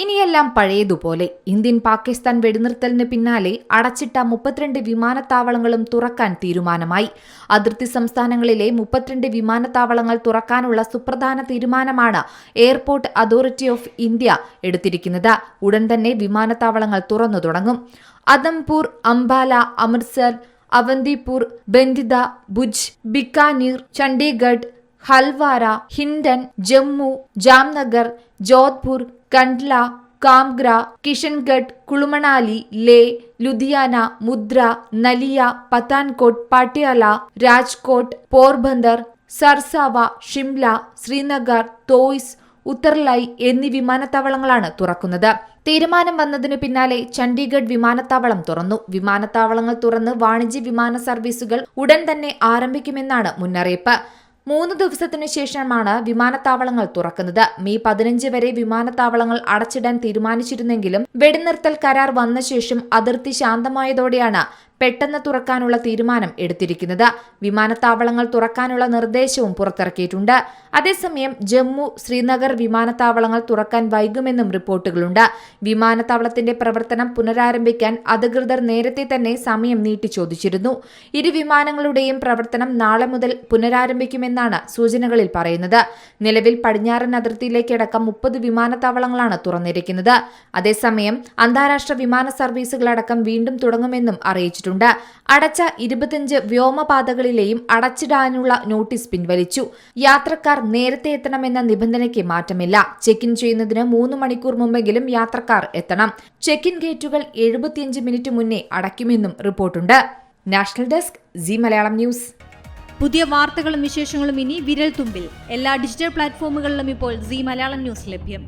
ഇനിയെല്ലാം പഴയതുപോലെ. ഇന്ത്യൻ പാകിസ്ഥാൻ വെടിനിർത്തലിന് പിന്നാലെ അടച്ചിട്ട 32 വിമാനത്താവളങ്ങളും തുറക്കാൻ തീരുമാനമായി. അതിർത്തി സംസ്ഥാനങ്ങളിലെ 32 വിമാനത്താവളങ്ങൾ തുറക്കാനുള്ള സുപ്രധാന തീരുമാനമാണ് എയർപോർട്ട് അതോറിറ്റി ഓഫ് ഇന്ത്യ എടുത്തിരിക്കുന്നത്. ഉടൻ തന്നെ വിമാനത്താവളങ്ങൾ തുറന്നു തുടങ്ങും. അദംപൂർ, അംബാല, അമൃത്സർ, അവന്തിപൂർ, ബന്ദിദ, ഭുജ്, ബിക്കാനീർ, ചണ്ഡീഗഡ്, ഹൽവാര, ഹിൻഡൻ, ജമ്മു, ജാംനഗർ, ജോധ്പൂർ, കണ്ട്ല, കാംഗ്ര, കിഷൻഗഡ്, കുളുമണാലി, ലേ, ലുധിയാന, മുദ്ര, നലിയ, പത്താൻകോട്ട്, പാട്യാല, രാജ്കോട്ട്, പോർബന്ദർ, സർസാവ, ഷിംല, ശ്രീനഗർ, തോയ്സ്, ഉത്തർലൈ എന്നീ വിമാനത്താവളങ്ങളാണ് തുറക്കുന്നത്. തീരുമാനം വന്നതിനു പിന്നാലെ ചണ്ഡീഗഡ് വിമാനത്താവളം തുറന്നു. വിമാനത്താവളങ്ങൾ തുറന്ന് വാണിജ്യ വിമാന സർവീസുകൾ ഉടൻ തന്നെ ആരംഭിക്കുമെന്നാണ് മുന്നറിയിപ്പ്. 3 ദിവസത്തിനു ശേഷമാണ് വിമാനത്താവളങ്ങൾ തുറക്കുന്നത്. മെയ് 15 വരെ വിമാനത്താവളങ്ങൾ അടച്ചിടാൻ തീരുമാനിച്ചിരുന്നെങ്കിലും വെടിനിർത്തൽ കരാർ വന്ന ശേഷം അതിർത്തി ശാന്തമായതോടെയാണ് പെട്ടെന്ന് തുറക്കാനുള്ള തീരുമാനം എടുത്തിരിക്കുന്നത്. വിമാനത്താവളങ്ങൾ തുറക്കാനുള്ള നിർദ്ദേശവും പുറത്തിറക്കിയിട്ടുണ്ട്. അതേസമയം ജമ്മു, ശ്രീനഗർ വിമാനത്താവളങ്ങൾ തുറക്കാൻ വൈകുമെന്നും റിപ്പോർട്ടുകളുണ്ട്. വിമാനത്താവളത്തിന്റെ പ്രവർത്തനം പുനരാരംഭിക്കാൻ അധികൃതർ നേരത്തെ തന്നെ സമയം നീട്ടി ചോദിച്ചിരുന്നു. ഇരു വിമാനങ്ങളുടെയും പ്രവർത്തനം നാളെ മുതൽ പുനരാരംഭിക്കുമെന്നാണ് സൂചനകളിൽ പറയുന്നത്. നിലവിൽ പടിഞ്ഞാറൻ അതിർത്തിയിലേക്കടക്കം 30 വിമാനത്താവളങ്ങളാണ് തുറന്നിരിക്കുന്നത്. അതേസമയം അന്താരാഷ്ട്ര വിമാന സർവീസുകളടക്കം വീണ്ടും തുടങ്ങുമെന്നും അറിയിച്ചിട്ടുണ്ട്. അടച്ച 25 വ്യോമപാതകളിലെയും അടച്ചിടാനുള്ള നോട്ടീസ് പിൻവലിച്ചു. യാത്രക്കാർ നേരത്തെ എത്തണമെന്ന നിബന്ധനയ്ക്ക് മാറ്റമില്ല. ചെക്ക് ഇൻ ചെയ്യുന്നതിന് 3 മണിക്കൂർ മുമ്പെങ്കിലും യാത്രക്കാർ എത്തണം. ചെക്ക് ഇൻ ഗേറ്റുകൾ 75 മിനിറ്റ് മുന്നേ അടയ്ക്കുമെന്നും റിപ്പോർട്ടുണ്ട്. National desk, C Malayalam news. പുതിയ വാർത്തകളും വിശേഷങ്ങളും ഇനി വിരൽ തുമ്പിൽ. എല്ലാ ഡിജിറ്റൽ പ്ലാറ്റ്ഫോമുകളിലും ഇപ്പോൾ സി മലയാളം ന്യൂസ് ലഭ്യം.